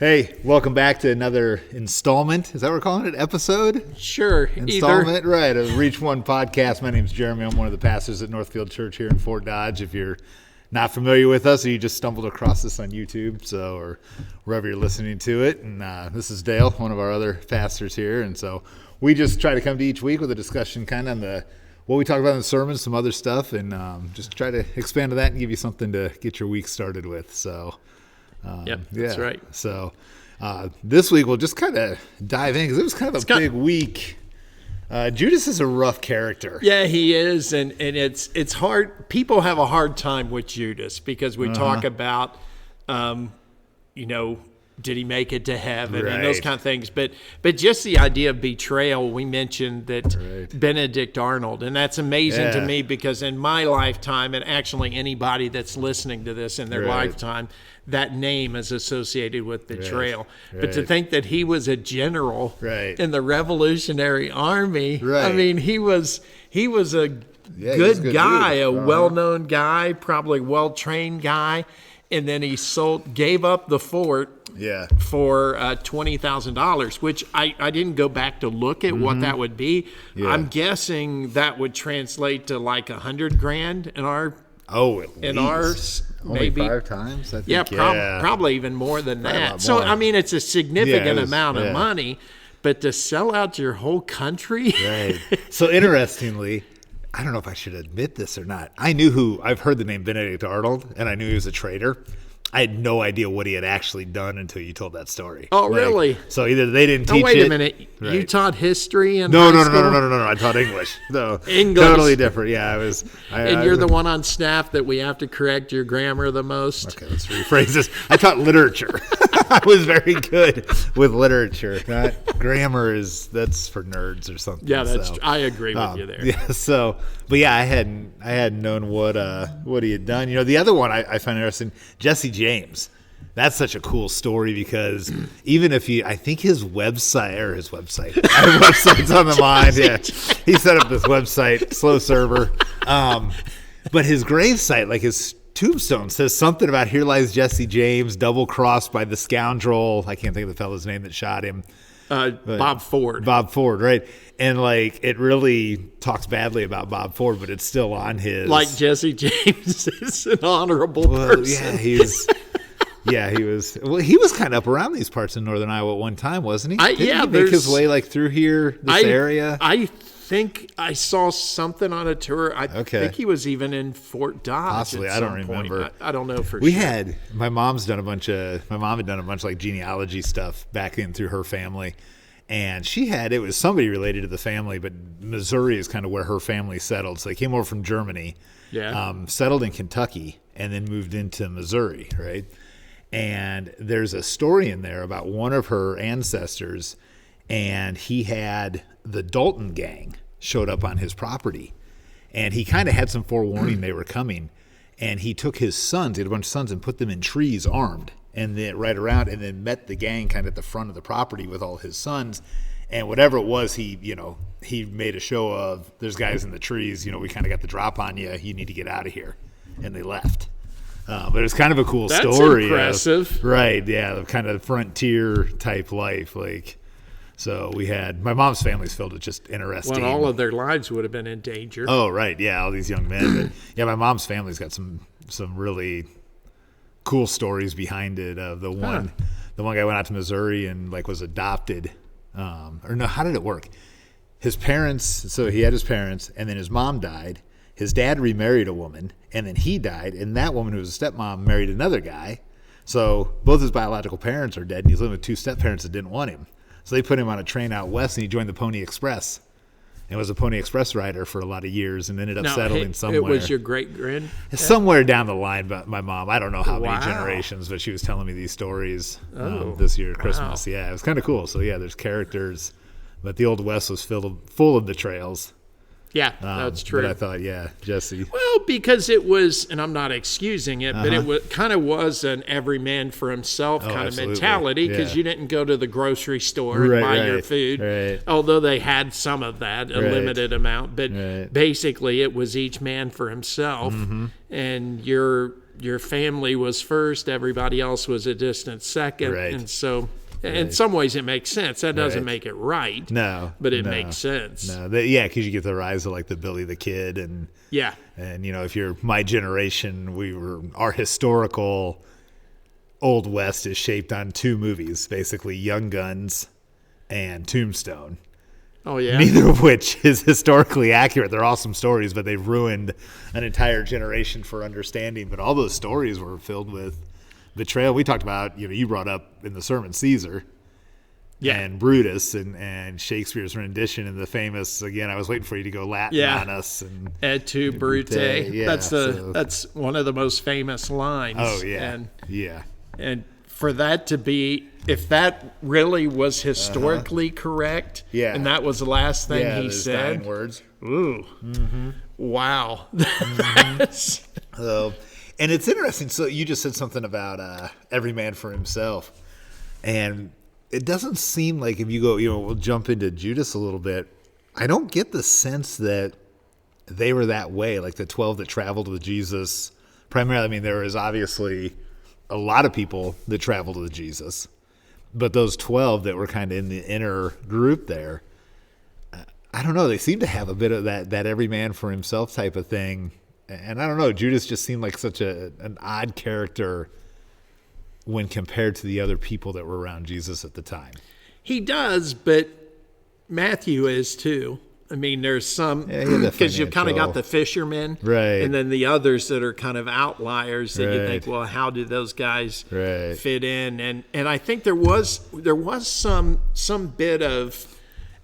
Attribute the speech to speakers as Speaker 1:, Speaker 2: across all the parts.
Speaker 1: Hey, welcome back to another installment. Is that what we're calling it? Episode?
Speaker 2: Sure.
Speaker 1: Installment, right, of Reach1 Podcast. My name's Jeremy. I'm one of the pastors at Northfield Church here in Fort Dodge. If you're not familiar with us or you just stumbled across this on YouTube, or wherever you're listening to it. And this is Dale, one of our other pastors here. And so we just try to come to each week with a discussion kind of on what we talk about in the sermon, some other stuff, and just try to expand on that and give you something to get your week started with. So...
Speaker 2: that's right.
Speaker 1: So this week we'll just kind of dive in because it was kind of a big week. Judas is a rough character.
Speaker 2: Yeah, he is, and it's hard. People have a hard time with Judas because we talk about, did he make it to heaven and those kind of things. But just the idea of betrayal, we mentioned that Benedict Arnold, and that's amazing to me because in my lifetime, and actually anybody that's listening to this in their lifetime, that name is associated with betrayal. But to think that he was a general in the Revolutionary Army, I mean, he was a good guy, a well-known guy, probably well-trained guy, and then he gave up the fort for $20,000, which I didn't go back to look at what that would be. I'm guessing that would translate to like $100,000 in our.
Speaker 1: Oh, at
Speaker 2: in
Speaker 1: least.
Speaker 2: Ours,
Speaker 1: only
Speaker 2: maybe
Speaker 1: 5 times. I think.
Speaker 2: Probably even more than that. So I mean, it's a significant amount of money, but to sell out your whole country.
Speaker 1: Right. So interestingly, I don't know if I should admit this or not. I've heard the name Benedict Arnold, and I knew he was a traitor. I had no idea what he had actually done until you told that story.
Speaker 2: Oh, really?
Speaker 1: So either they didn't teach it.
Speaker 2: Oh, wait a minute. Right. You taught history in
Speaker 1: No.
Speaker 2: high school?
Speaker 1: No. I taught English. No,
Speaker 2: English.
Speaker 1: Totally different. Yeah,
Speaker 2: And you're the one on staff that we have to correct your grammar the most.
Speaker 1: Okay, let's rephrase this. I taught literature. I was very good with literature. Not grammar that's for nerds or something.
Speaker 2: Yeah, I agree with you there.
Speaker 1: Yeah. So, but yeah, I hadn't known what he had done. You know, the other one I find interesting, Jesse James. That's such a cool story because even if I think his website, I have websites on the mind. Yeah, he set up this website, slow server. But his gravesite, like his tombstone, says something about "Here lies Jesse James, double crossed by the scoundrel." I can't think of the fellow's name that shot him.
Speaker 2: Bob Ford.
Speaker 1: Bob Ford, right? And like it really talks badly about Bob Ford, but it's still on his.
Speaker 2: Like Jesse James is an honorable person.
Speaker 1: Yeah, he was. Well, he was kind of up around these parts in northern Iowa at one time, wasn't he? Didn't he make his way like through here, this area?
Speaker 2: I think I saw something on a tour. I think he was even in Fort Dodge.
Speaker 1: Possibly, I don't remember.
Speaker 2: I don't know for sure.
Speaker 1: My mom had done a bunch of like genealogy stuff back in through her family. And it was somebody related to the family, but Missouri is kind of where her family settled. So they came over from Germany, settled in Kentucky, and then moved into Missouri, right? And there's a story in there about one of her ancestors, and he had the Dalton gang showed up on his property. And he kind of had some forewarning they were coming. And he took his sons, he had a bunch of sons, and put them in trees armed. And then right around, and then met the gang kind of at the front of the property with all his sons. And whatever it was, he made a show of, there's guys in the trees, we kind of got the drop on you. You need to get out of here. And they left. But it's kind of a cool story.
Speaker 2: That's impressive.
Speaker 1: Right, yeah, the kind of frontier type life. So we had, my mom's family's filled with just interesting.
Speaker 2: Well, all of their lives would have been in danger.
Speaker 1: Oh, right, yeah, all these young men. But yeah, my mom's family's got some really cool stories behind it. The one guy went out to Missouri and was adopted. Or no, how did it work? His parents, so he had his parents, and then his mom died. His dad remarried a woman, and then he died, and that woman who was a stepmom married another guy. So both his biological parents are dead, and he's living with 2 step-parents that didn't want him. So they put him on a train out west, and he joined the Pony Express. And was a Pony Express rider for a lot of years, and ended up settling somewhere.
Speaker 2: It was your great-grand?
Speaker 1: Somewhere down the line, but my mom, I don't know how many generations, but she was telling me these stories this year at Christmas. Yeah, it was kind of cool. So yeah, there's characters, but the Old West was full of betrayals.
Speaker 2: Yeah, that's true.
Speaker 1: But I thought, Jesse.
Speaker 2: Well, because it was, and I'm not excusing it, but it kind of was an every man for himself kind of mentality because you didn't go to the grocery store and buy your food, although they had some of that, a limited amount. But basically, it was each man for himself, and your your family was first, everybody else was a distant second.
Speaker 1: Right.
Speaker 2: And so in some ways it makes sense. That doesn't make it right.
Speaker 1: No.
Speaker 2: But it makes sense.
Speaker 1: No. Because you get the rise of like the Billy the Kid and if you're my generation, our historical Old West is shaped on two movies, basically Young Guns and Tombstone.
Speaker 2: Oh, yeah.
Speaker 1: Neither of which is historically accurate. They're awesome stories, but they've ruined an entire generation for understanding. But all those stories were filled with betrayal. We talked about, you brought up in the sermon Caesar and Brutus and Shakespeare's rendition and the famous, again, I was waiting for you to go Latin on us. And
Speaker 2: Et tu, Brute. That's one of the most famous lines.
Speaker 1: Oh, yeah.
Speaker 2: And for that to be, if that really was historically correct, and that was the last thing he said.
Speaker 1: Dying words.
Speaker 2: Ooh. Mm-hmm. Wow.
Speaker 1: And it's interesting. So you just said something about every man for himself. And it doesn't seem like if you go, we'll jump into Judas a little bit. I don't get the sense that they were that way, like the 12 that traveled with Jesus. Primarily, there was obviously a lot of people that traveled with Jesus, but those 12 that were kind of in the inner group there, I don't know, they seem to have a bit of that every man for himself type of thing. And I don't know, Judas just seemed like such an odd character when compared to the other people that were around Jesus at the time.
Speaker 2: He does, but Matthew is too. There's some, because you've kind of got the fishermen,
Speaker 1: right,
Speaker 2: and then the others that are kind of outliers that you think, well, how do those guys fit in? And I think there was some bit of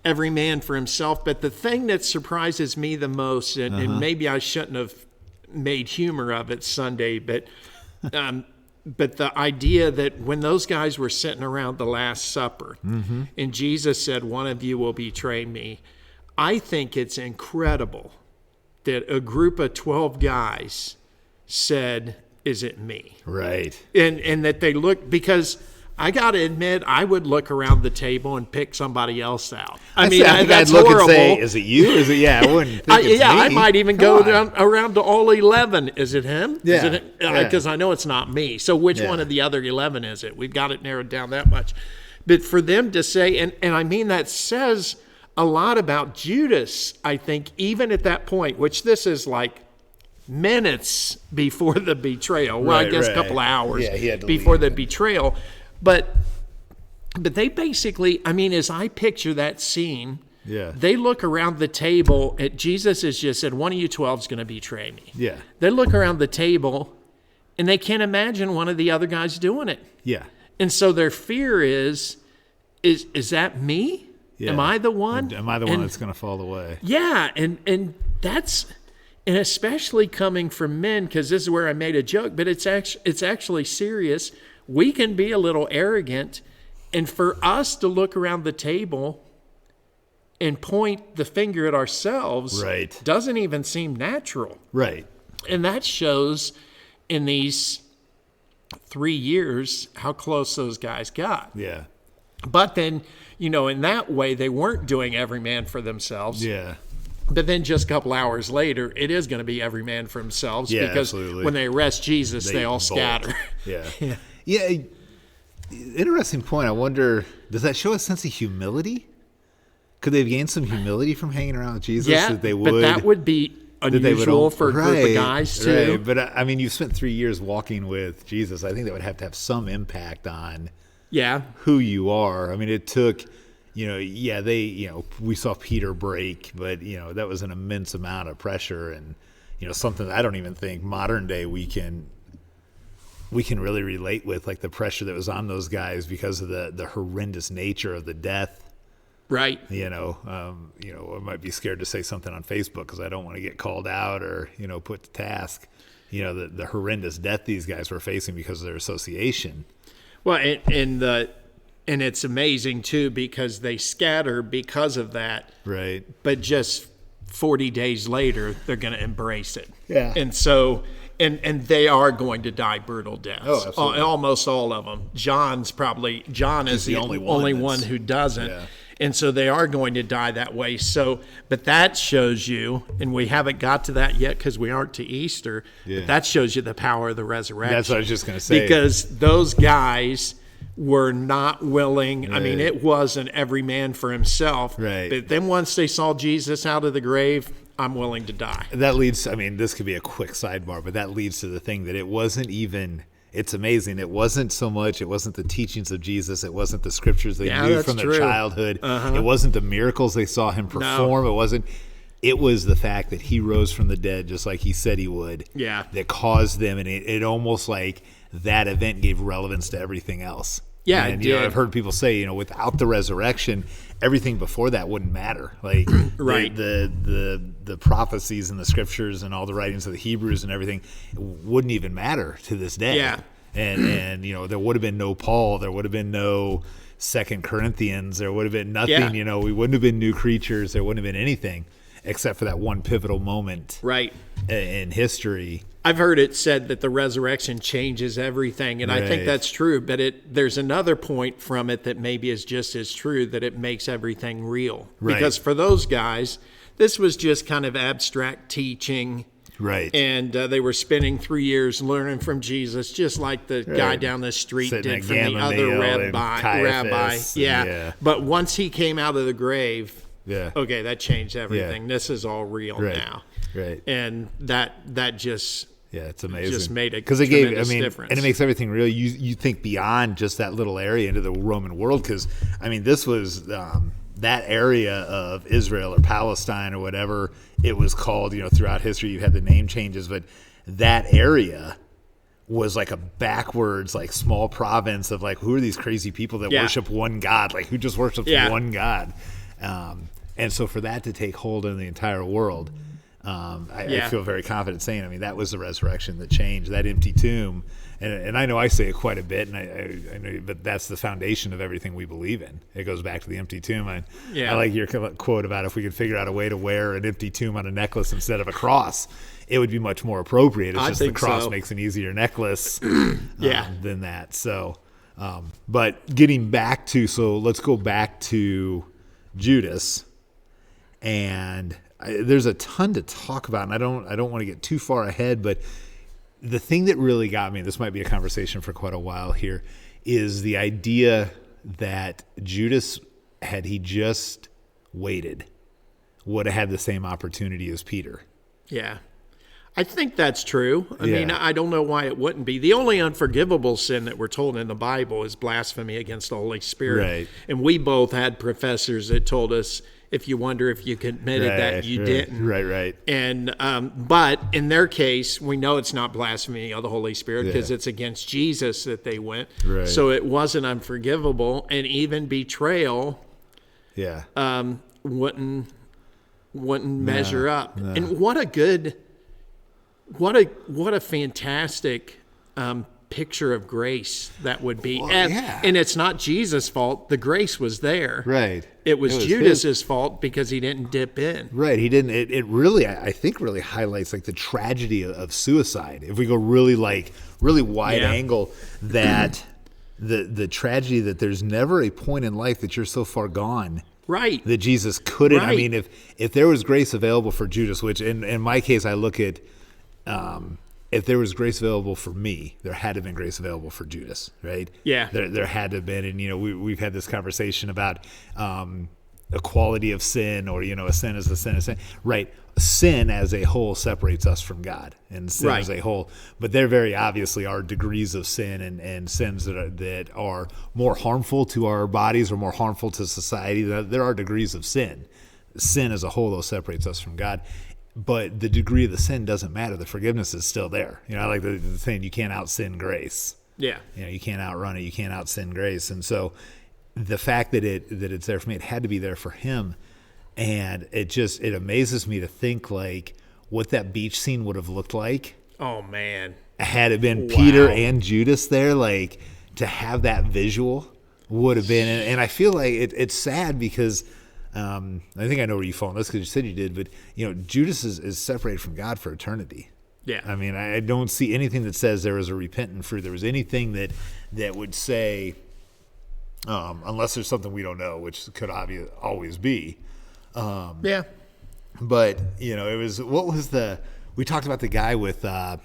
Speaker 2: every man for himself, but the thing that surprises me the most, and maybe I shouldn't have made humor of it Sunday, but the idea that when those guys were sitting around the Last Supper, and Jesus said, one of you will betray me, I think it's incredible that a group of 12 guys said, is it me?
Speaker 1: Right.
Speaker 2: And that they looked, because I got to admit, I would look around the table and pick somebody else out. That's
Speaker 1: look
Speaker 2: horrible.
Speaker 1: And say, is it you? Is it? Yeah, I wouldn't think it's me.
Speaker 2: I might even go around to all 11. Is it him?
Speaker 1: Yeah.
Speaker 2: Because I know it's not me. So which one of the other 11 is it? We've got it narrowed down that much. But for them to say, and that says a lot about Judas, I think, even at that point, which this is like minutes before the betrayal. Well, I guess a couple of hours before the betrayal. But they basically, as I picture that scene, they look around the table at Jesus has just said, one of you 12 is going to betray me.
Speaker 1: Yeah.
Speaker 2: They look around the table and they can't imagine one of the other guys doing it.
Speaker 1: Yeah.
Speaker 2: And so their fear is that me? Yeah. Am I the one?
Speaker 1: Am I the one that's going to fall away?
Speaker 2: Yeah, and that's, and especially coming from men, because this is where I made a joke, but it's actually serious. We can be a little arrogant, and for us to look around the table and point the finger at ourselves doesn't even seem natural. Right. And that shows in these 3 years how close those guys got. Yeah. But then, in that way, they weren't doing every man for themselves. Yeah. But then just a couple hours later, it is going to be every man for themselves because when they arrest Jesus, they all scatter.
Speaker 1: Yeah. Interesting point. I wonder, does that show a sense of humility? Could they have gained some humility from hanging around with Jesus?
Speaker 2: Yeah, but that would be unusual for a group of guys too.
Speaker 1: Right. But you've spent 3 years walking with Jesus. I think that would have to have some impact on who you are. It took, we saw Peter break, but, that was an immense amount of pressure and, something that I don't even think modern day we can really relate with, like the pressure that was on those guys because of the horrendous nature of the death.
Speaker 2: Right.
Speaker 1: I might be scared to say something on Facebook because I don't want to get called out or, put to task, the horrendous death these guys were facing because of their association.
Speaker 2: Well, and it's amazing, too, because they scatter because of that. Right. But just 40 days later, they're going to embrace it. Yeah. And so, and they are going to die brutal deaths. Oh, absolutely. Almost all of them. John is the only one who doesn't. Yeah. And so they are going to die that way. So, but that shows you, and we haven't got to that yet because we aren't to Easter, but that shows you the power of the resurrection.
Speaker 1: That's what I was just going to say.
Speaker 2: Because those guys were not willing. I mean, it wasn't every man for himself.
Speaker 1: Right.
Speaker 2: But then once they saw Jesus out of the grave, I'm willing to die.
Speaker 1: That leads, I mean, this could be a quick sidebar, but that leads to the thing that it wasn't even, it's amazing. It wasn't so much, it wasn't the teachings of Jesus. It wasn't the scriptures they knew from their childhood. It wasn't the miracles they saw him perform. It was the fact that he rose from the dead just like he said he would.
Speaker 2: Yeah.
Speaker 1: That caused them, and it almost like that event gave relevance to everything else.
Speaker 2: Yeah,
Speaker 1: and
Speaker 2: it did.
Speaker 1: I've heard people say, without the resurrection, everything before that wouldn't matter. Like
Speaker 2: right.
Speaker 1: the prophecies and the scriptures and all the writings of the Hebrews and everything wouldn't even matter to this day.
Speaker 2: Yeah.
Speaker 1: And there would have been no Paul, there would have been no 2 Corinthians, there would have been nothing, we wouldn't have been new creatures, there wouldn't have been anything except for that one pivotal moment
Speaker 2: right
Speaker 1: in history.
Speaker 2: I've heard it said that the resurrection changes everything, and I think that's true, but there's another point from it that maybe is just as true, that it makes everything real. Right. Because for those guys, this was just kind of abstract teaching.
Speaker 1: Right.
Speaker 2: And they were spending 3 years learning from Jesus, just like the guy down the street did from the other rabbi. Yeah. But once he came out of the grave, okay, that changed everything. Yeah. This is all real now. Right. And that just...
Speaker 1: Yeah, it's amazing.
Speaker 2: Just made a tremendous difference.
Speaker 1: And it makes everything real. You think beyond just that little area into the Roman world, because, this was that area of Israel or Palestine or whatever it was called, throughout history. You had the name changes, but that area was like a backwards, like small province of like, who are these crazy people that worship one God? Like, who just worships one God? And so for that to take hold in the entire world, I feel very confident saying, that was the resurrection that changed that empty tomb. And I know I say it quite a bit, and I know, but that's the foundation of everything we believe in. It goes back to the empty tomb. I like your quote about if we could figure out a way to wear an empty tomb on a necklace instead of a cross, it would be much more appropriate. It's just the cross makes an easier necklace than that. So, but getting back to, let's go back to Judas, and there's a ton to talk about, and I don't want to get too far ahead, but the thing that really got me, this might be a conversation for quite a while here, is the idea that Judas, had he just waited, would have had the same opportunity as Peter.
Speaker 2: Yeah. I think that's true. I mean, I don't know why it wouldn't be. The only unforgivable sin that we're told in the Bible is blasphemy against the Holy Spirit. Right. And we both had professors that told us, if you wonder if you committed that, you didn't. Right. And but in their case, we know it's not blasphemy of the Holy Spirit because it's against Jesus that they went. Right. So it wasn't unforgivable, and even betrayal wouldn't measure up. No. And what a fantastic picture of grace that would be. Well, and it's not Jesus' fault. The grace was there. Right. It was Judas's fault because he didn't dip in.
Speaker 1: Right. He didn't. It really, I think, really highlights like the tragedy of suicide. If we go really wide angle, that the tragedy that there's never a point in life that you're so far gone.
Speaker 2: Right.
Speaker 1: That Jesus couldn't. Right. I mean, if there was grace available for Judas, which in my case I look at, if there was grace available for me, there had to have been grace available for Judas, right? Yeah. There had to have been, and we've had this conversation about equality of sin, or a sin is a sin, right? Sin as a whole separates us from God, and sin as a whole. But there very obviously are degrees of sin and sins that are more harmful to our bodies or more harmful to society. There are degrees of sin. Sin as a whole, though, separates us from God. But the degree of the sin doesn't matter. The forgiveness is still there. I like the saying, you can't out-sin grace. Yeah. You can't outrun it. You can't out-sin grace. And so the fact that it's there for me, it had to be there for him. And it amazes me to think like what that beach scene would have looked like.
Speaker 2: Oh, man.
Speaker 1: Had it been Peter and Judas there, like to have that visual would have been. And I feel like it's sad because I think I know where you fall on this because you said you did, but Judas is separated from God for eternity. Yeah. I mean, I don't see anything that says there was a repentant fruit. There was anything that would say, unless there's something we don't know, which could always be.
Speaker 2: Yeah.
Speaker 1: But, we talked about the guy with, I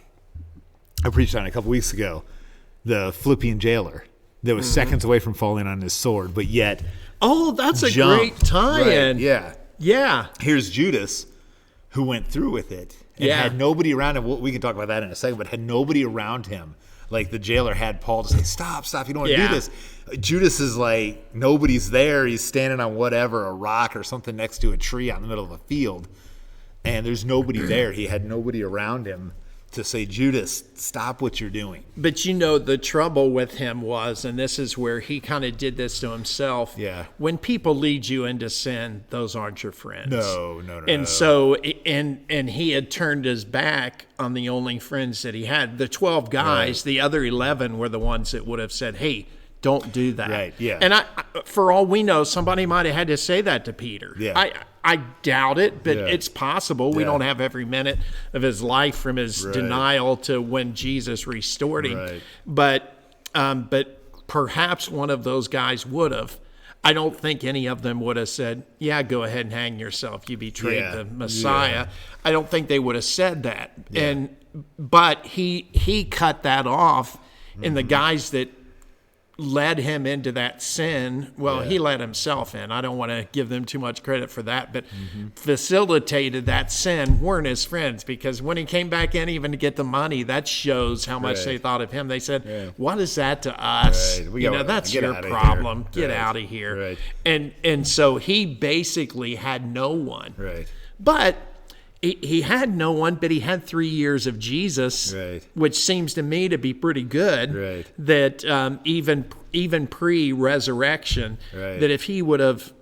Speaker 1: preached on it a couple weeks ago, the Philippian jailer that was seconds away from falling on his sword, but yet
Speaker 2: that's a great tie-in.
Speaker 1: Right, yeah.
Speaker 2: Yeah.
Speaker 1: Here's Judas, who went through with it and had nobody around him. We can talk about that in a second, but had nobody around him. Like the jailer had Paul to say, stop, you don't want to do this. Judas is like, nobody's there. He's standing on whatever, a rock or something next to a tree out in the middle of a field. And there's nobody there. He had nobody around him to say, Judas, stop what you're doing.
Speaker 2: But the trouble with him was, and this is where he kind of did this to himself.
Speaker 1: Yeah.
Speaker 2: When people lead you into sin, those aren't your friends.
Speaker 1: No.
Speaker 2: And so, and he had turned his back on the only friends that he had. The 12 guys, the other 11 were the ones that would have said, hey, don't do that.
Speaker 1: Right, yeah.
Speaker 2: And for all we know, somebody might have had to say that to Peter.
Speaker 1: Yeah.
Speaker 2: I doubt it, but it's possible. We don't have every minute of his life from his denial to when Jesus restored him.
Speaker 1: Right.
Speaker 2: But perhaps one of those guys would have. I don't think any of them would have said, yeah, go ahead and hang yourself. You betrayed the Messiah. Yeah. I don't think they would have said that. Yeah. But he cut that off, and the guys that led him into that sin, he let himself in. I don't want to give them too much credit for that, but facilitated that sin weren't his friends, because when he came back in even to get the money, that shows how much they thought of him. They said, what is that to us? Right. That's your problem. Get out of here. Right. And so he basically had no one.
Speaker 1: Right.
Speaker 2: But he had no one, but he had 3 years of Jesus, which seems to me to be pretty good.
Speaker 1: Right.
Speaker 2: That even pre-resurrection, that if he would have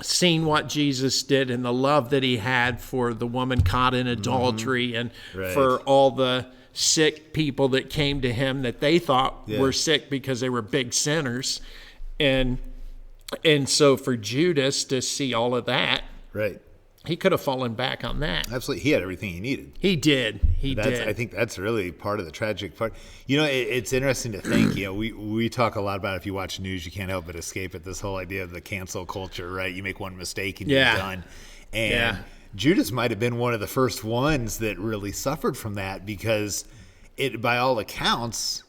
Speaker 2: seen what Jesus did and the love that he had for the woman caught in adultery and for all the sick people that came to him that they thought were sick because they were big sinners, and so for Judas to see all of that, he could have fallen back on that.
Speaker 1: Absolutely. He had everything he needed.
Speaker 2: He did. He did.
Speaker 1: I think that's really part of the tragic part. It's interesting to think, we talk a lot about, if you watch news, you can't help but escape at this whole idea of the cancel culture, right? You make one mistake and you're done. And Judas might have been one of the first ones that really suffered from that, because by all accounts,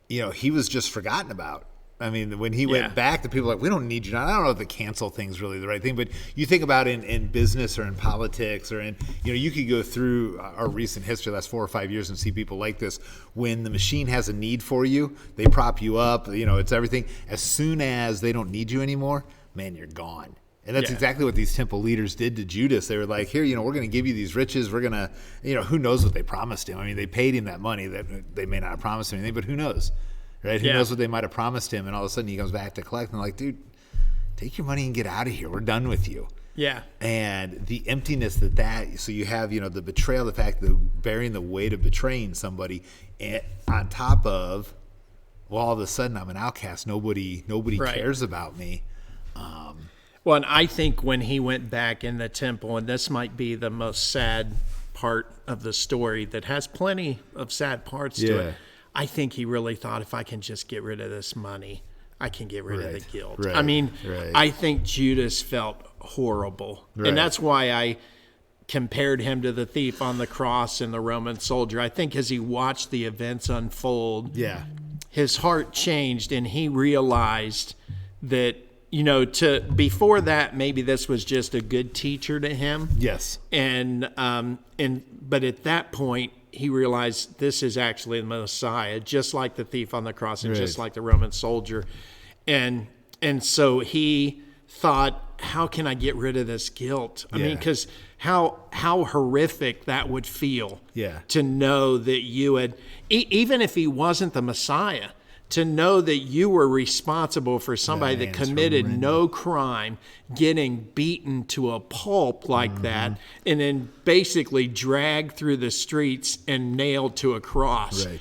Speaker 1: he was just forgotten about. I mean, when he went back, the people were like, we don't need you now. I don't know if the cancel thing's really the right thing, but you think about in business or in politics or in, you could go through our recent history, the last 4 or 5 years, and see people like this. When the machine has a need for you, they prop you up, it's everything. As soon as they don't need you anymore, man, you're gone. And that's exactly what these temple leaders did to Judas. They were like, here, we're going to give you these riches. We're going to, who knows what they promised him. I mean, they paid him that money. That they may not have promised him anything, but who knows? Right? Who knows what they might have promised him, and all of a sudden he comes back to collect, and they're like, dude, take your money and get out of here. We're done with you.
Speaker 2: Yeah.
Speaker 1: And the emptiness so you have, the betrayal, the fact that bearing the weight of betraying somebody, and on top of, all of a sudden I'm an outcast. Nobody cares about me.
Speaker 2: Well, and I think when he went back in the temple, and this might be the most sad part of the story that has plenty of sad parts to it, I think he really thought, if I can just get rid of this money, I can get rid of the guilt.
Speaker 1: Right.
Speaker 2: I mean, I think Judas felt horrible. Right. And that's why I compared him to the thief on the cross and the Roman soldier. I think as he watched the events unfold, his heart changed, and he realized that, before that, maybe this was just a good teacher to him.
Speaker 1: Yes.
Speaker 2: But at that point, he realized this is actually the Messiah, just like the thief on the cross and just like the Roman soldier. And so he thought, how can I get rid of this guilt? I mean, because how horrific that would feel to know that you had, even if he wasn't the Messiah, to know that you were responsible for somebody that committed no crime, getting beaten to a pulp like that, and then basically dragged through the streets and nailed to a cross. Right.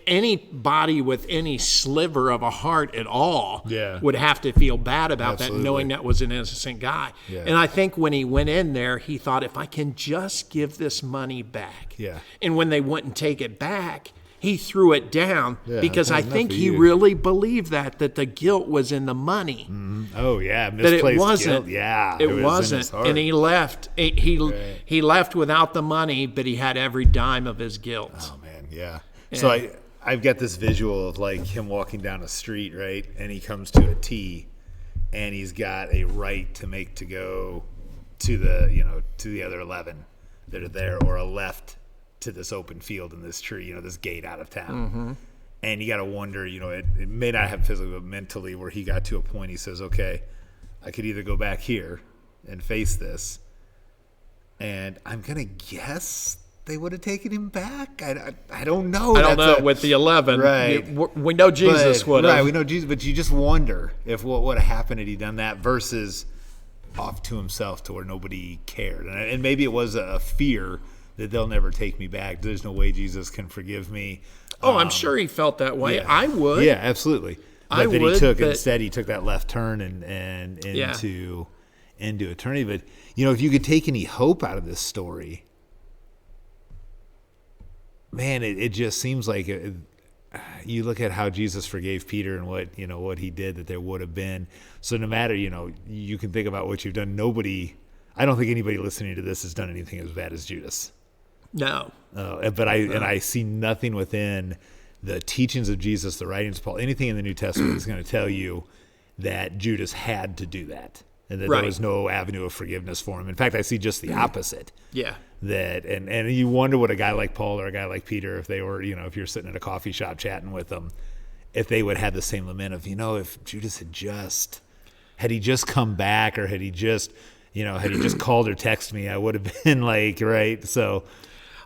Speaker 2: Anybody with any sliver of a heart at all would have to feel bad about that, knowing that was an innocent guy. And I think when he went in there, he thought, if I can just give this money back. And when they wouldn't take it back, he threw it down because I think he really believed that the guilt was in the money.
Speaker 1: Mm-hmm. Oh yeah,
Speaker 2: that it wasn't.
Speaker 1: Guilt. Yeah,
Speaker 2: it wasn't, and he left. He left without the money, but he had every dime of his guilt.
Speaker 1: Oh man, yeah. So I've got this visual of like him walking down a street, right, and he comes to a T, and he's got a right to go to the other 11 that are there, or a left to this open field in this tree, this gate out of town. Mm-hmm. And you got to wonder, it may not have physically, but mentally, where he got to a point, he says, okay, I could either go back here and face this, and I'm going to guess they would have taken him back. I don't know.
Speaker 2: I don't know with the 11.
Speaker 1: Right.
Speaker 2: We know Jesus would have.
Speaker 1: Right, we know Jesus, but you just wonder if what would have happened had he done that versus off to himself to where nobody cared. And maybe it was a fear that they'll never take me back. There's no way Jesus can forgive me.
Speaker 2: Oh, I'm sure he felt that way. Yeah. I would.
Speaker 1: Yeah, absolutely. But instead he took that left turn and into eternity. But if you could take any hope out of this story, man, it just seems like you look at how Jesus forgave Peter and what he did, that there would have been. So no matter, you can think about what you've done. I don't think anybody listening to this has done anything as bad as Judas.
Speaker 2: No.
Speaker 1: But I see nothing within the teachings of Jesus, the writings of Paul, anything in the New Testament is going to tell you that Judas had to do that, and that there was no avenue of forgiveness for him. In fact, I see just the opposite.
Speaker 2: Yeah.
Speaker 1: That and you wonder what a guy like Paul or a guy like Peter, if they were, if you're sitting at a coffee shop chatting with them, if they would have the same lament of, if Judas had he just come back, or had he just called or texted me, I would have been like, right. So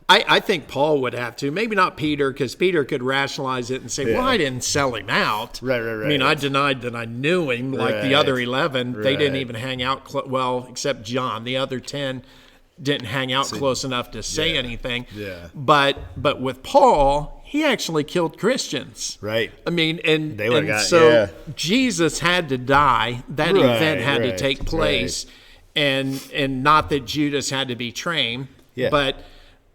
Speaker 2: I think Paul would have to, maybe not Peter, because Peter could rationalize it and say, well, I didn't sell him out.
Speaker 1: Right.
Speaker 2: I mean, I denied that I knew him, like the other 11. They didn't even hang out, except John. The other 10 didn't hang out close enough to say anything.
Speaker 1: Yeah.
Speaker 2: But with Paul, he actually killed Christians.
Speaker 1: Right.
Speaker 2: I mean, Jesus had to die. That event had to take place. Right. And not that Judas had to betray him.
Speaker 1: Yeah.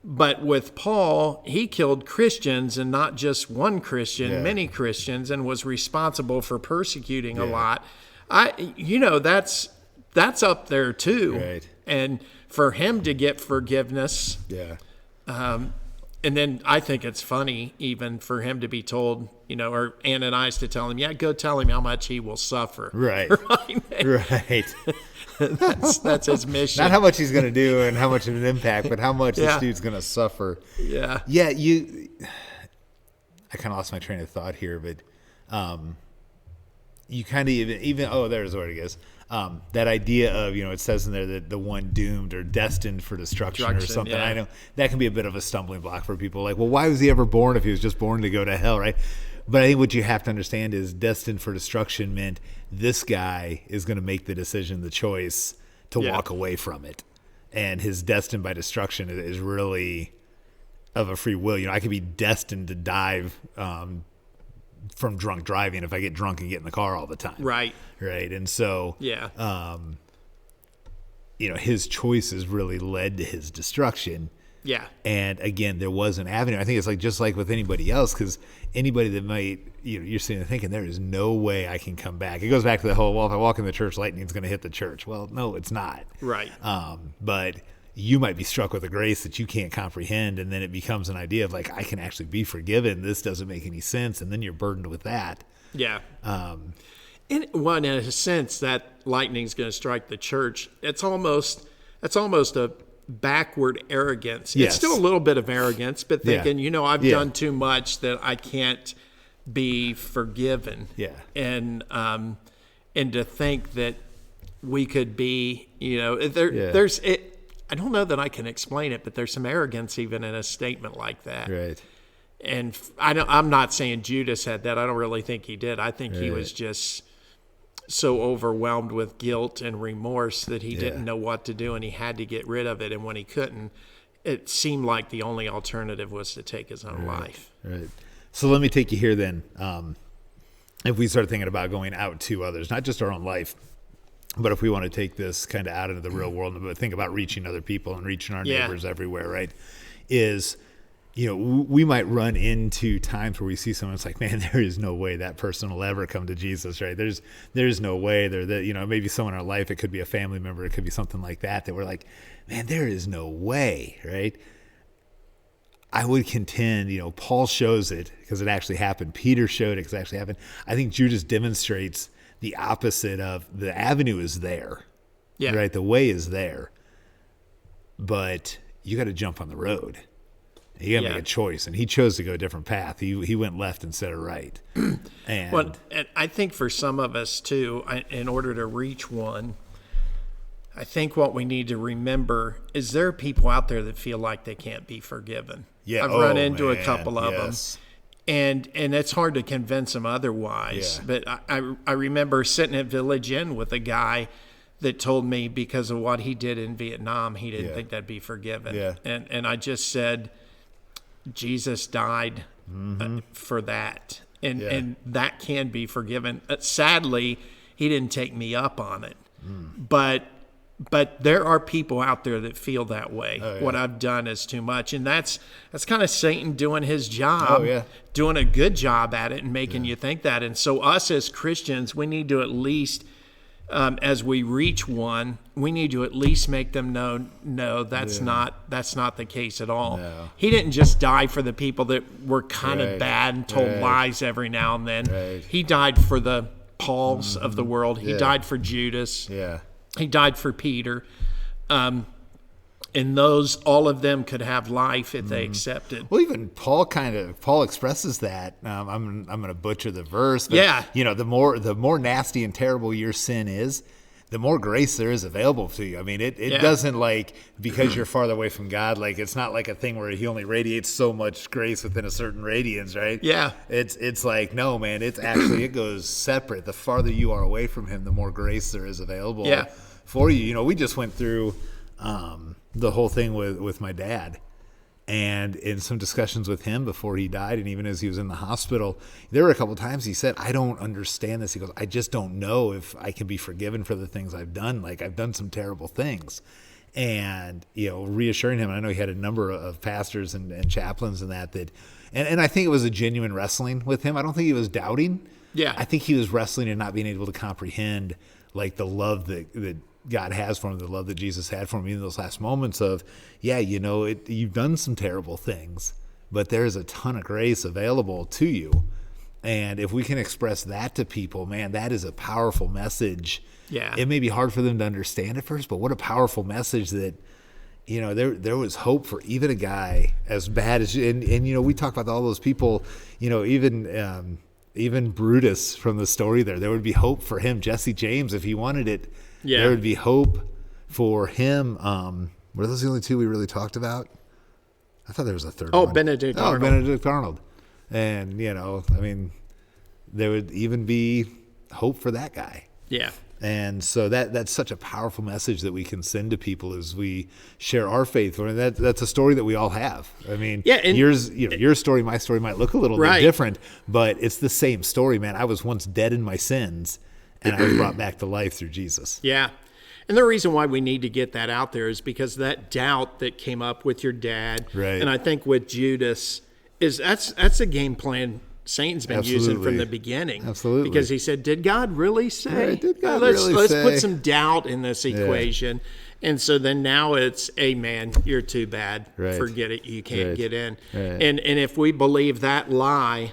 Speaker 2: But with Paul, he killed Christians, and not just one Christian, many Christians, and was responsible for persecuting a lot. That's up there too.
Speaker 1: Right.
Speaker 2: And for him to get forgiveness.
Speaker 1: Yeah.
Speaker 2: And then I think it's funny even for him to be told, or Ananias to tell him, go tell him how much he will suffer.
Speaker 1: Right. Right.
Speaker 2: That's his mission.
Speaker 1: Not how much he's going to do and how much of an impact, but how much this dude's going to suffer.
Speaker 2: Yeah.
Speaker 1: Yeah. I kind of lost my train of thought here, but you kind of even there's where it is. That idea of, it says in there that the one doomed or destined for destruction or something. Yeah. I know that can be a bit of a stumbling block for people. Like, well, why was he ever born if he was just born to go to hell, right? But I think what you have to understand is destined for destruction meant this guy is going to make the decision, the choice to walk away from it. And his destined by destruction is really of a free will. I could be destined to die from drunk driving if I get drunk and get in the car all the time.
Speaker 2: Right.
Speaker 1: Right. And so, his choices really led to his destruction.
Speaker 2: Yeah.
Speaker 1: And again, there was an avenue. I think it's just like with anybody else, because anybody that might, you're sitting there thinking, there is no way I can come back. It goes back to the whole, if I walk in the church, lightning's going to hit the church. Well, no, it's not.
Speaker 2: Right.
Speaker 1: But you might be struck with a grace that you can't comprehend, and then it becomes an idea of I can actually be forgiven. This doesn't make any sense, and then you're burdened with that.
Speaker 2: Yeah. In a sense, that lightning's going to strike the church. It's almost a backward arrogance.
Speaker 1: Yes.
Speaker 2: It's still a little bit of arrogance, but thinking, I've done too much that I can't be forgiven.
Speaker 1: Yeah.
Speaker 2: And to think that we could be, there's it. I don't know that I can explain it, but there's some arrogance even in a statement like that.
Speaker 1: Right.
Speaker 2: And I'm not saying Judas had that. I don't really think he did. I think he was just so overwhelmed with guilt and remorse that he didn't know what to do, and he had to get rid of it. And when he couldn't, it seemed like the only alternative was to take his own life.
Speaker 1: Right. So let me take you here then. If we start thinking about going out to others, not just our own life, but if we want to take this kind of out into the real world and think about reaching other people and reaching our neighbors everywhere, right, is, we might run into times where we see someone, it's like, man, there is no way that person will ever come to Jesus, right? There's no way. Maybe someone in our life, it could be a family member, it could be something like that we're like, man, there is no way, right? I would contend, Paul shows it because it actually happened. Peter showed it because it actually happened. I think Judas demonstrates the opposite of the avenue is there, right? The way is there, but you got to jump on the road. You got to make a choice, and he chose to go a different path. He went left instead of right. And
Speaker 2: I think for some of us too, in order to reach one, I think what we need to remember is there are people out there that feel like they can't be forgiven.
Speaker 1: Yeah,
Speaker 2: I've run into a couple of them, and it's hard to convince them otherwise. Yeah. But I remember sitting at Village Inn with a guy that told me because of what he did in Vietnam, he didn't think that'd be forgiven. Yeah. And I just said, Jesus died for that, and that can be forgiven. Sadly, he didn't take me up on it, but there are people out there that feel that way. Oh, yeah. What I've done is too much, and that's kind of Satan doing his job, doing a good job at it, and making you think that. And so, us as Christians, we need to at least, as we reach one, we need to at least make them know, no, that's not the case at all. No. He didn't just die for the people that were kind of bad and told lies every now and then. Right. He died for the Pauls of the world. He died for Judas. Yeah. He died for Peter. And all of them could have life if they accepted.
Speaker 1: Well, even Paul expresses that. I'm going to butcher the verse, but the more nasty and terrible your sin is, the more grace there is available to you. I mean, it doesn't like because you're farther away from God, like it's not like a thing where he only radiates so much grace within a certain radiance, right? Yeah. It's like, no, man, it's actually, it goes separate. The farther you are away from him, the more grace there is available for you. We just went through the whole thing with my dad, and in some discussions with him before he died, and even as he was in the hospital, there were a couple times he said, I don't understand this. He goes, I just don't know if I can be forgiven for the things I've done. Like, I've done some terrible things. And, reassuring him, I know he had a number of pastors and chaplains and that, and I think it was a genuine wrestling with him. I don't think he was doubting. Yeah. I think he was wrestling and not being able to comprehend, like, the love that God has for him, the love that Jesus had for him in those last moments of, you've done some terrible things, but there's a ton of grace available to you. And if we can express that to people, man, that is a powerful message. Yeah. It may be hard for them to understand at first, but what a powerful message that, there was hope for even a guy as bad as, and we talk about all those people, even Brutus from the story there would be hope for him, Jesse James, if he wanted it. Yeah. There would be hope for him. Were those the only two we really talked about? I thought there was a third one.
Speaker 2: Benedict Arnold.
Speaker 1: Benedict Arnold. And, there would even be hope for that guy. Yeah. And so that's such a powerful message that we can send to people as we share our faith. And that's a story that we all have. I mean, your story, my story might look a little bit different, but it's the same story, man. I was once dead in my sins, and I was brought back to life through Jesus.
Speaker 2: Yeah. And the reason why we need to get that out there is because that doubt that came up with your dad, and I think with Judas, that's a game plan Satan's been using from the beginning. Absolutely. Because he said, did God really say? Right, did God let's put some doubt in this equation. And so then now it's, hey, man, you're too bad. Right. Forget it. You can't get in. Right. And if we believe that lie,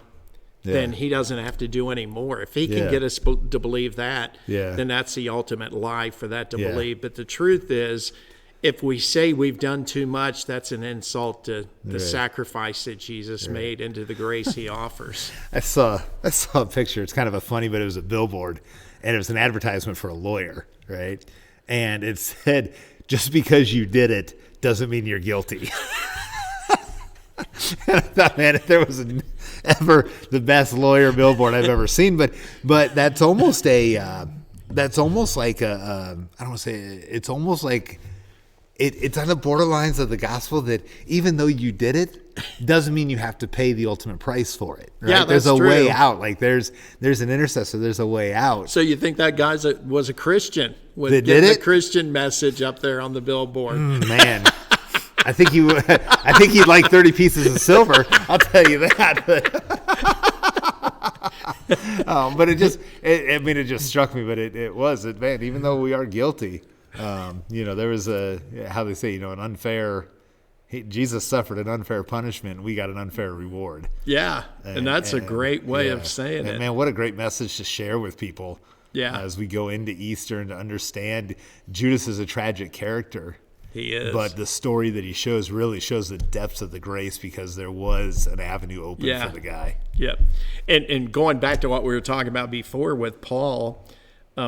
Speaker 2: then he doesn't have to do any more. If he can get us to believe that, then that's the ultimate lie for that to believe. But the truth is, if we say we've done too much, that's an insult to the sacrifice that Jesus made and to the grace he offers.
Speaker 1: I saw a picture. It's kind of funny, but it was a billboard, and it was an advertisement for a lawyer, right? And it said, just because you did it doesn't mean you're guilty. And I thought, man, if there was ever the best lawyer billboard I've ever seen, but that's almost like I don't want to say it's almost like it's on the borderlines of the gospel that even though you did it, doesn't mean you have to pay the ultimate price for it. Right?
Speaker 2: Yeah,
Speaker 1: there's a way out. Like there's an intercessor. There's a way out.
Speaker 2: So you think that guy was a Christian? With getting the Christian message up there on the billboard?
Speaker 1: Man. I think he'd like 30 pieces of silver. I'll tell you that. But it just struck me. But it was, man, even though we are guilty, there was how they say, an unfair. Jesus suffered an unfair punishment. We got an unfair reward.
Speaker 2: Yeah, and that's a great way of saying it.
Speaker 1: Man, what a great message to share with people.
Speaker 2: Yeah,
Speaker 1: as we go into Easter and to understand Judas is a tragic character.
Speaker 2: He is.
Speaker 1: But the story that he shows really shows the depths of the grace because there was an avenue open for the guy.
Speaker 2: Yep. And going back to what we were talking about before with Paul,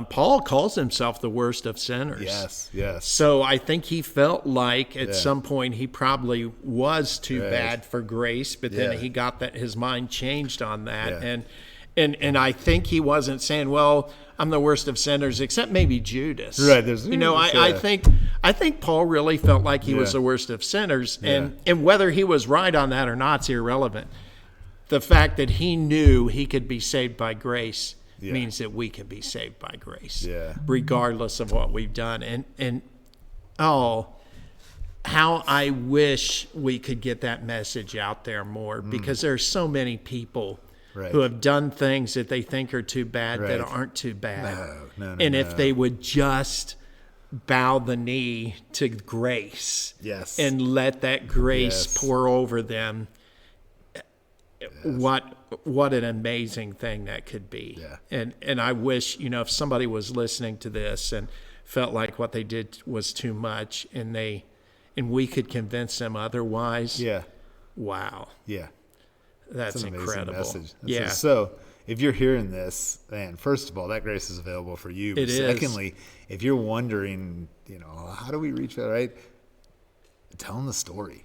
Speaker 2: Paul calls himself the worst of sinners.
Speaker 1: Yes.
Speaker 2: So I think he felt like at some point he probably was too bad for grace, but then he got his mind changed on that.
Speaker 1: Yeah.
Speaker 2: And I think he wasn't saying, well, I'm the worst of sinners, except maybe Judas.
Speaker 1: Right.
Speaker 2: I think Paul really felt like he was the worst of sinners. And whether he was right on that or not is irrelevant. The fact that he knew he could be saved by grace means that we can be saved by grace, regardless of what we've done. And how I wish we could get that message out there more, because there are so many people who have done things that they think are too bad that aren't too bad. No, if they would just bow the knee to grace and let that grace pour over them, what an amazing thing that could be. And I wish, if somebody was listening to this and felt like what they did was too much and we could convince them otherwise. Wow. That's an incredible
Speaker 1: message. So if you're hearing this, man, first of all, that grace is available for you. But secondly, if you're wondering, how do we reach that, right? Tell them the story.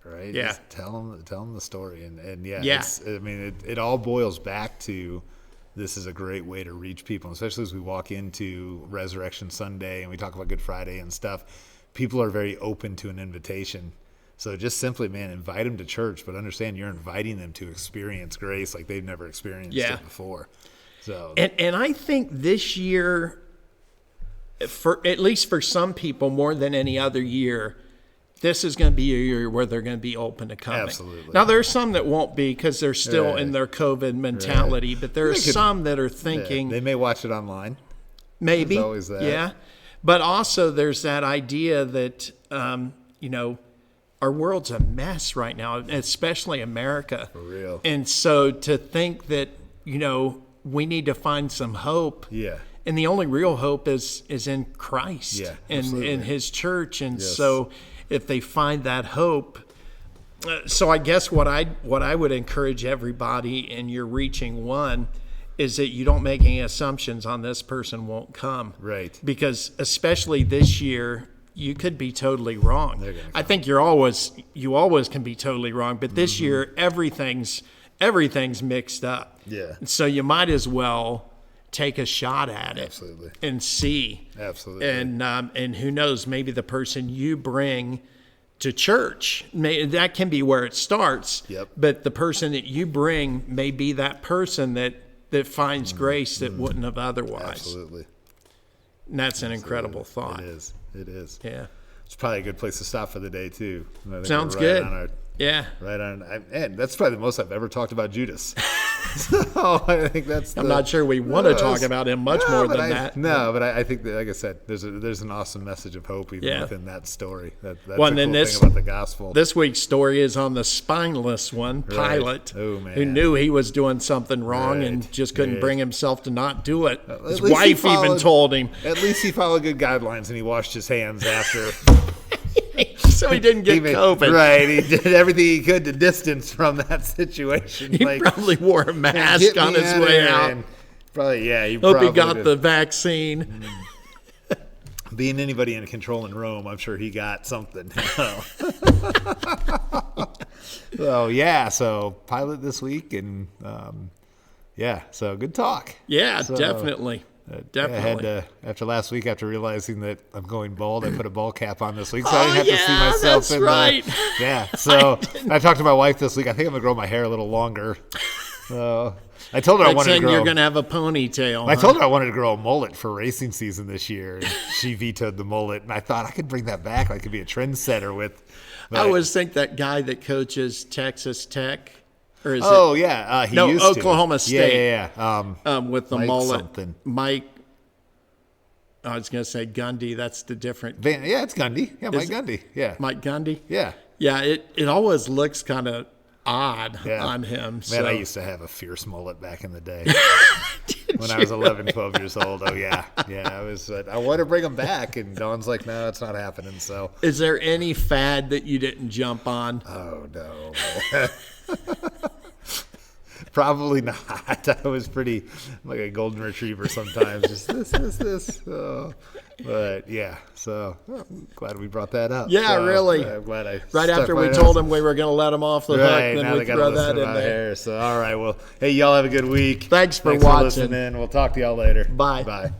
Speaker 1: Right?
Speaker 2: Yeah.
Speaker 1: Just tell them the story. It all boils back to this is a great way to reach people, especially as we walk into Resurrection Sunday and we talk about Good Friday and stuff. People are very open to an invitation. So just simply, man, invite them to church, but understand you're inviting them to experience grace like they've never experienced it before. So
Speaker 2: and I think this year, at least for some people more than any other year, this is going to be a year where they're going to be open to coming.
Speaker 1: Absolutely.
Speaker 2: Now, there are some that won't be because they're still in their COVID mentality, but there are some that are thinking.
Speaker 1: They may watch it online.
Speaker 2: Maybe.
Speaker 1: There's always that.
Speaker 2: Yeah. But also there's that idea that, our world's a mess right now, especially America.
Speaker 1: For real.
Speaker 2: And so to think that, we need to find some hope.
Speaker 1: Yeah.
Speaker 2: And the only real hope is in Christ and in his church. And so if they find that hope, so I guess what I would encourage everybody in your reaching one is that you don't make any assumptions on this person won't come.
Speaker 1: Right. Because
Speaker 2: especially this year, you could be totally wrong. I think you always can be totally wrong, but this year everything's mixed up.
Speaker 1: Yeah.
Speaker 2: So you might as well take a shot at it.
Speaker 1: Absolutely.
Speaker 2: And see.
Speaker 1: Absolutely.
Speaker 2: And who knows, maybe the person you bring to church, that can be where it starts.
Speaker 1: Yep.
Speaker 2: But the person that you bring may be that person that finds grace that wouldn't have otherwise.
Speaker 1: Absolutely.
Speaker 2: And that's an incredible thought.
Speaker 1: It is.
Speaker 2: Yeah.
Speaker 1: It's probably a good place to stop for the day, too.
Speaker 2: Sounds good.
Speaker 1: Right on. And that's probably the most I've ever talked about Judas. So I think
Speaker 2: I'm not sure we want to talk about him much more than that.
Speaker 1: No, but I think that, like I said, there's an awesome message of hope even within that story. That's the cool thing about the gospel.
Speaker 2: This week's story is on the spineless one, Pilate, who knew he was doing something wrong and just couldn't bring himself to not do it. His wife even told him.
Speaker 1: At least he followed good guidelines and he washed his hands after.
Speaker 2: So he didn't get COVID.
Speaker 1: Right. He did everything he could to distance from that situation.
Speaker 2: He probably wore a mask on his way out.
Speaker 1: He
Speaker 2: hope he got the vaccine.
Speaker 1: Being anybody in control in Rome, I'm sure he got something. So Pilate this week, and so good talk.
Speaker 2: Yeah, definitely.
Speaker 1: Definitely. After last week, after realizing that I'm going bald, I put a ball cap on this week, so I didn't have to see myself.
Speaker 2: That's right.
Speaker 1: So I talked to my wife this week. I think I'm gonna grow my hair a little longer. I told her I wanted to grow.
Speaker 2: You're going to have a ponytail.
Speaker 1: I told her I wanted to grow a mullet for racing season this year, and she vetoed the mullet. And I thought I could bring that back. I could be a trendsetter with.
Speaker 2: I always think that guy that coaches Texas Tech. Or is
Speaker 1: he used
Speaker 2: Oklahoma
Speaker 1: to.
Speaker 2: State.
Speaker 1: Yeah.
Speaker 2: With the
Speaker 1: Mike
Speaker 2: mullet.
Speaker 1: Something.
Speaker 2: Mike. I was going to say Gundy. That's the different.
Speaker 1: It's Gundy. Yeah, Mike Gundy. Yeah.
Speaker 2: Mike Gundy?
Speaker 1: Yeah.
Speaker 2: Yeah, it always looks kind of odd on him.
Speaker 1: Man, I used to have a fierce mullet back in the day. When I was 11, 12 years old. Oh, yeah. Yeah, I want to bring them back, and Dawn's like, no, it's not happening. So,
Speaker 2: is there any fad that you didn't jump on?
Speaker 1: Oh, no. Probably not. I was pretty like a golden retriever sometimes. Just this. But yeah, so I'm glad we brought that up.
Speaker 2: Yeah, really.
Speaker 1: I'm glad I
Speaker 2: right after we told him we were going to let him off the hook, then
Speaker 1: now
Speaker 2: we throw that in there.
Speaker 1: Here. So all right, well, hey, y'all have a good week.
Speaker 2: Thanks for
Speaker 1: watching.
Speaker 2: watching.
Speaker 1: For listening. We'll talk to y'all later.
Speaker 2: Bye.
Speaker 1: Bye.